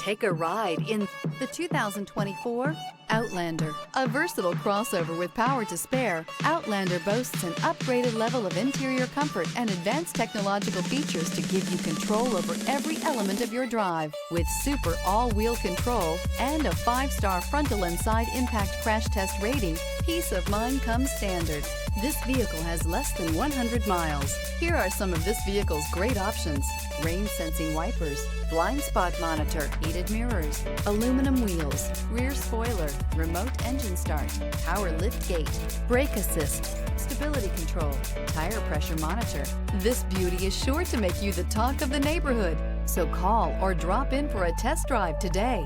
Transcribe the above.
Take a ride in the 2024 Outlander. A versatile crossover with power to spare, Outlander boasts an upgraded level of interior comfort and advanced technological features to give you control over every element of your drive. With super all-wheel control and a 5-star frontal and side impact crash test rating, peace of mind comes standard. This vehicle has less than 100 miles. Here are some of this vehicle's great options: rain-sensing wipers, blind spot monitor, heated mirrors, aluminum wheels, rear spoiler, remote engine start, power lift gate, brake assist, stability control, tire pressure monitor. This beauty is sure to make you the talk of the neighborhood. So call or drop in for a test drive today.